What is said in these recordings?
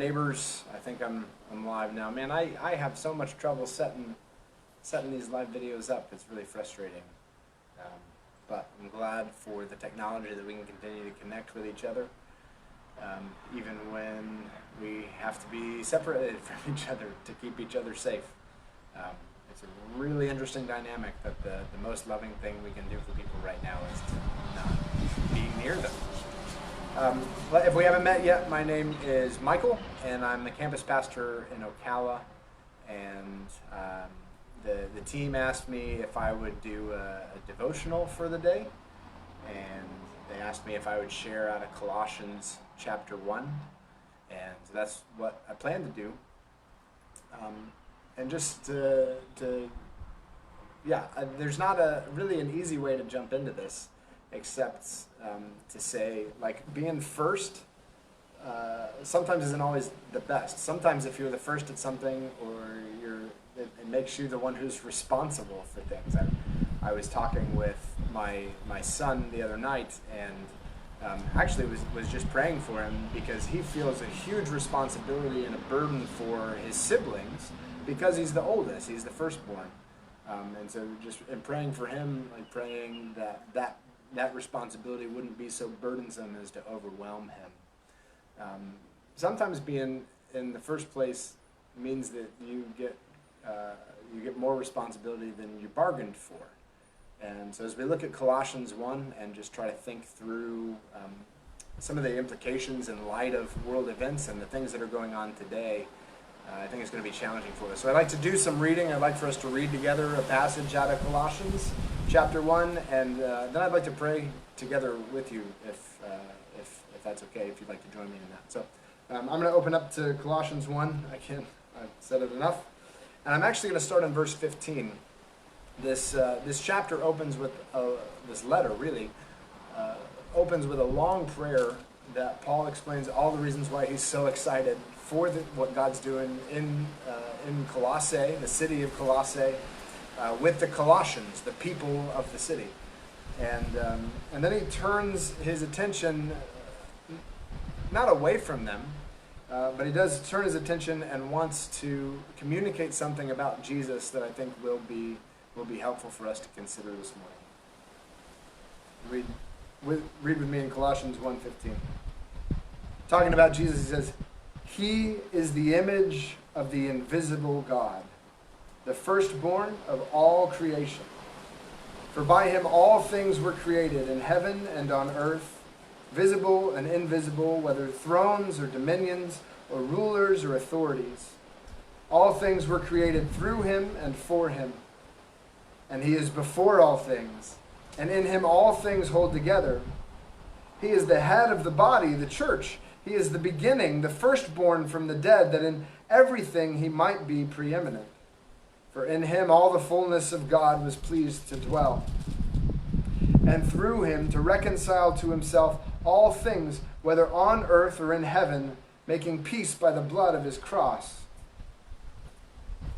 neighbors. I think I'm live now. Man, I have so much trouble setting these live videos up. It's really frustrating. But I'm glad for the technology that we can continue to connect with each other, even when we have to be separated from each other to keep each other safe. It's a really interesting dynamic that the most loving thing we can do for people right now is to not be near them. If we haven't met yet, my name is Michael, and I'm the campus pastor in Ocala. And the team asked me if I would do a devotional for the day, and they asked me if I would share out of Colossians chapter 1, and so that's what I plan to do. And just there's not really an easy way to jump into this, except to say, like, being first sometimes isn't always the best. Sometimes if you're the first at something, or it makes you the one who's responsible for things. I was talking with my son the other night, and actually was just praying for him because he feels a huge responsibility and a burden for his siblings because he's the oldest, he's the firstborn. And so just in praying for him, like praying that responsibility wouldn't be so burdensome as to overwhelm him. Sometimes being in the first place means that you get more responsibility than you bargained for. And so as we look at Colossians 1 and just try to think through some of the implications in light of world events and the things that are going on today, I think it's going to be challenging for us. So I'd like to do some reading. I'd like for us to read together a passage out of Colossians chapter 1, and then I'd like to pray together with you if that's okay, if you'd like to join me in that. So I'm going to open up to Colossians 1. I've said it enough. And I'm actually going to start in verse 15. This chapter opens with, this letter really, opens with a long prayer that Paul explains all the reasons why he's so excited for what God's doing in Colossae, the city of Colossae, with the Colossians, the people of the city. And then he turns his attention not away from them, but he does turn his attention and wants to communicate something about Jesus that I think will be helpful for us to consider this morning. Read with me in Colossians 1:15. Talking about Jesus, he says, "He is the image of the invisible God, the firstborn of all creation. For by him all things were created in heaven and on earth, visible and invisible, whether thrones or dominions or rulers or authorities. All things were created through him and for him. And he is before all things, and in him all things hold together. He is the head of the body, the church. He is the beginning, the firstborn from the dead, that in everything he might be preeminent. For in him all the fullness of God was pleased to dwell, and through him to reconcile to himself all things, whether on earth or in heaven, making peace by the blood of his cross.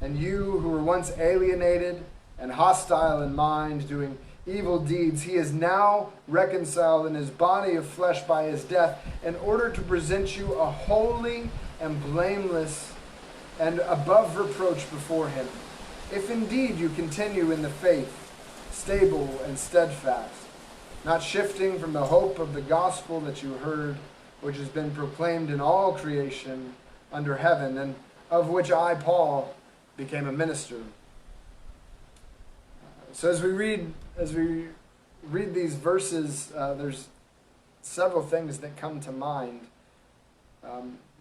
And you who were once alienated and hostile in mind, doing evil deeds, he is now reconciled in his body of flesh by his death, in order to present you a holy and blameless and above reproach before him, if indeed you continue in the faith, stable and steadfast, not shifting from the hope of the gospel that you heard, which has been proclaimed in all creation under heaven, and of which I, Paul, became a minister." So as we read these verses, there's several things that come to mind.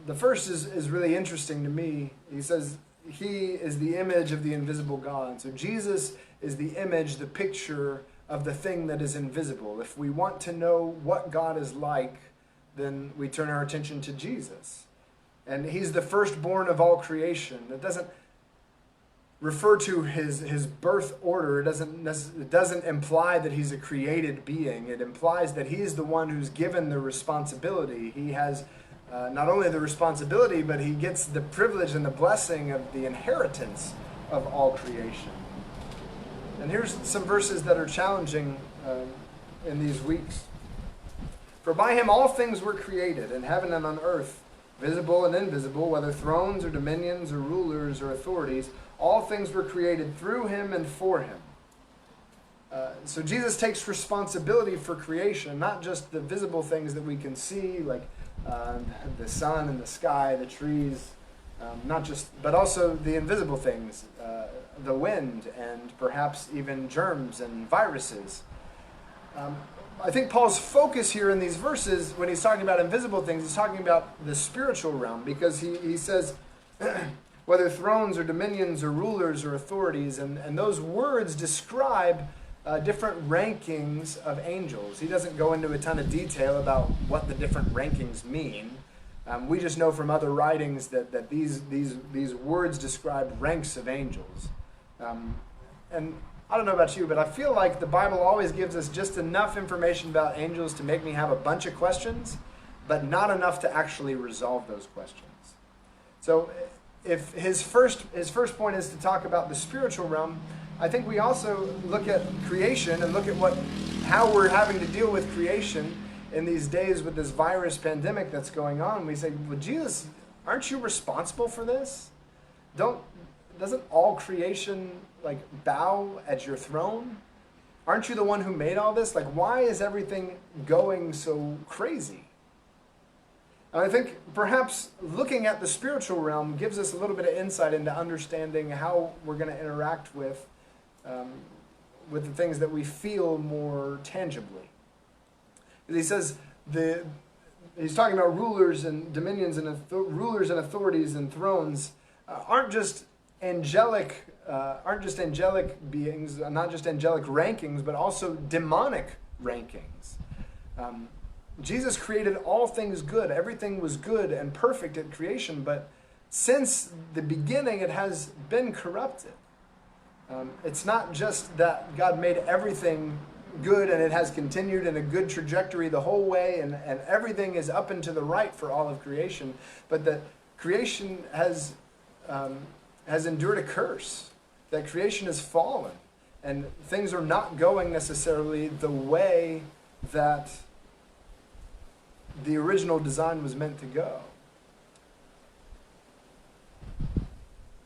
The first is really interesting to me. He says, he is the image of the invisible God. So Jesus is the image, the picture of the thing that is invisible. If we want to know what God is like, then we turn our attention to Jesus. And he's the firstborn of all creation. It doesn't refer to his birth order. It doesn't imply that he's a created being. It implies that he's the one who's given the responsibility. He has not only the responsibility, but he gets the privilege and the blessing of the inheritance of all creation. And here's some verses that are challenging in these weeks. "For by him all things were created, in heaven and on earth, visible and invisible, whether thrones or dominions or rulers or authorities. All things were created through him and for him. So Jesus takes responsibility for creation, not just the visible things that we can see, like the sun and the sky, the trees, but also the invisible things, the wind, and perhaps even germs and viruses. I think Paul's focus here in these verses, when he's talking about invisible things, he's talking about the spiritual realm, because he says, whether thrones or dominions or rulers or authorities, and those words describe different rankings of angels. He doesn't go into a ton of detail about what the different rankings mean. We just know from other writings that these words describe ranks of angels. And I don't know about you, but I feel like the Bible always gives us just enough information about angels to make me have a bunch of questions, but not enough to actually resolve those questions. So if his first point is to talk about the spiritual realm, I think we also look at creation and look at how we're having to deal with creation in these days with this virus pandemic that's going on. We say, well, Jesus, aren't you responsible for this? Doesn't all creation bow at your throne? Aren't you the one who made all this? Why is everything going so crazy? And I think perhaps looking at the spiritual realm gives us a little bit of insight into understanding how we're going to interact with the things that we feel more tangibly. He says he's talking about rulers and dominions and rulers and authorities and thrones aren't just angelic beings, not just angelic rankings, but also demonic rankings. Jesus created all things good. Everything was good and perfect at creation, but since the beginning it has been corrupted. It's not just that God made everything good and it has continued in a good trajectory the whole way and everything is up and to the right for all of creation, but that creation has endured a curse, that creation has fallen, and things are not going necessarily the way that the original design was meant to go.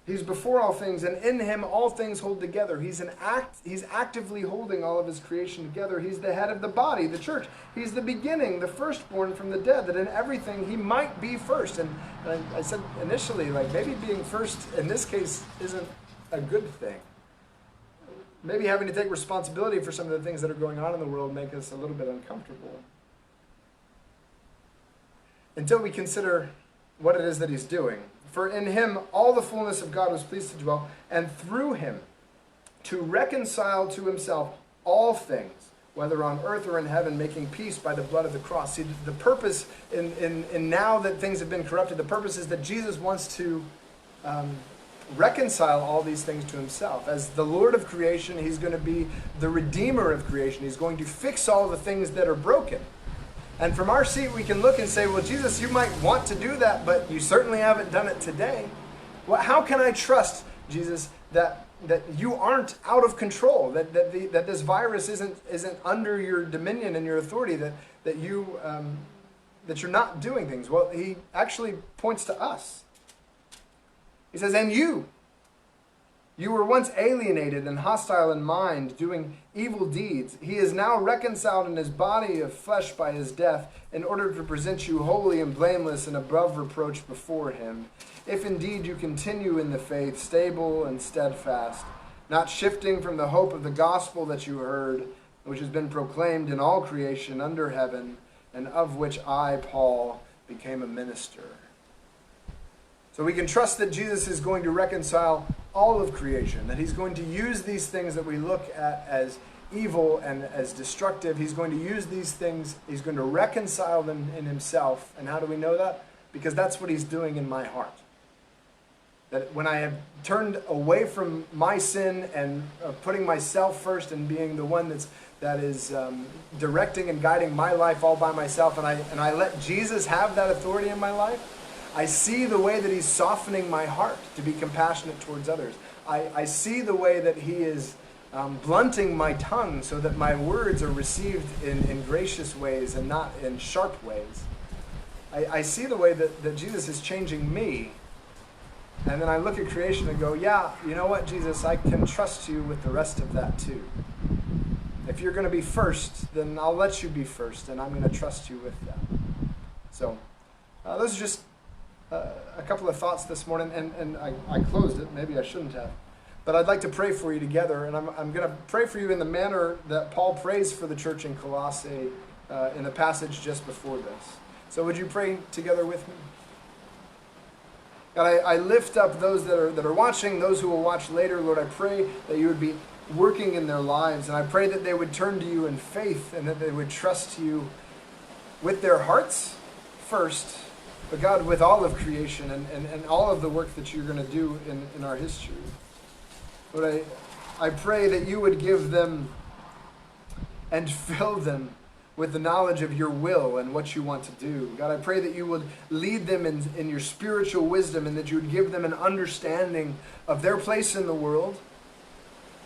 He's before all things, and in him all things hold together. He's actively holding all of his creation together. He's the head of the body, the church. He's the beginning, the firstborn from the dead, that in everything he might be first. And I said initially, maybe being first in this case isn't a good thing. Maybe having to take responsibility for some of the things that are going on in the world make us a little bit uncomfortable. Until we consider what it is that he's doing. For in him all the fullness of God was pleased to dwell, and through him to reconcile to himself all things, whether on earth or in heaven, making peace by the blood of the cross. See, the purpose in now that things have been corrupted, the purpose is that Jesus wants to reconcile all these things to himself. As the Lord of creation, he's going to be the Redeemer of creation. He's going to fix all the things that are broken. And from our seat, we can look and say, well, Jesus, you might want to do that, but you certainly haven't done it today. Well, how can I trust, Jesus, that you aren't out of control, that this virus isn't under your dominion and your authority, that you're not doing things? Well, he actually points to us. He says, and you were once alienated and hostile in mind, doing evil deeds. He is now reconciled in his body of flesh by his death, in order to present you holy and blameless and above reproach before him. If indeed you continue in the faith, stable and steadfast, not shifting from the hope of the gospel that you heard, which has been proclaimed in all creation under heaven, and of which I, Paul, became a minister. So we can trust that Jesus is going to reconcile all of creation, that he's going to use these things that we look at as evil and as destructive. He's going to use these things, he's going to reconcile them in himself. And how do we know that? Because that's what he's doing in my heart. That when I have turned away from my sin and putting myself first and being the one that is directing and guiding my life all by myself, and I let Jesus have that authority in my life, I see the way that he's softening my heart to be compassionate towards others. I see the way that he is blunting my tongue so that my words are received in gracious ways and not in sharp ways. I see the way that Jesus is changing me. And then I look at creation and go, yeah, you know what, Jesus, I can trust you with the rest of that too. If you're going to be first, then I'll let you be first, and I'm going to trust you with that. So those are just a couple of thoughts this morning, and I closed it. Maybe I shouldn't have. But I'd like to pray for you together, and I'm going to pray for you in the manner that Paul prays for the church in Colossae in the passage just before this. So would you pray together with me? God, I lift up those that are watching, those who will watch later. Lord, I pray that you would be working in their lives, and I pray that they would turn to you in faith and that they would trust you with their hearts first, but God, with all of creation and all of the work that you're going to do in our history. Lord, I pray that you would give them and fill them with the knowledge of your will and what you want to do. God, I pray that you would lead them in your spiritual wisdom, and that you would give them an understanding of their place in the world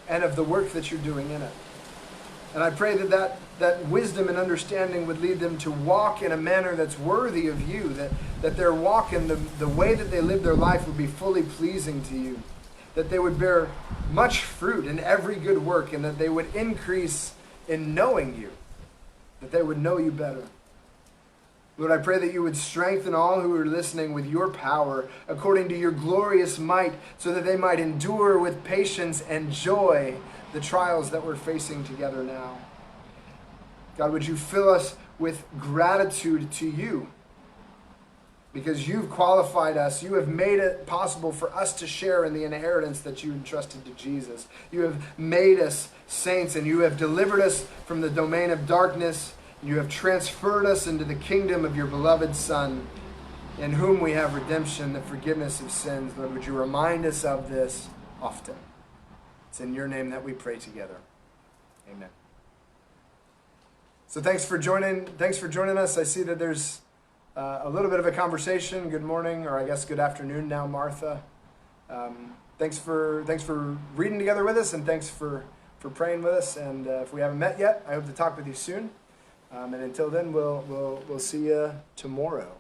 and of the work that you're doing in it. And I pray that wisdom and understanding would lead them to walk in a manner that's worthy of you, that their walk and the way that they live their life would be fully pleasing to you, that they would bear much fruit in every good work, and that they would increase in knowing you, that they would know you better. Lord, I pray that you would strengthen all who are listening with your power according to your glorious might, so that they might endure with patience and joy the trials that we're facing together now. God, would you fill us with gratitude to you, because you've qualified us. You have made it possible for us to share in the inheritance that you entrusted to Jesus. You have made us saints, and you have delivered us from the domain of darkness. You have transferred us into the kingdom of your beloved Son, in whom we have redemption, the forgiveness of sins. Lord, would you remind us of this often? It's in your name that we pray together. Amen. So thanks for joining us. I see that there's a little bit of a conversation. Good morning, or I guess good afternoon now, Martha. Thanks for reading together with us, and thanks for praying with us. And if we haven't met yet, I hope to talk with you soon. And until then, we'll see you tomorrow.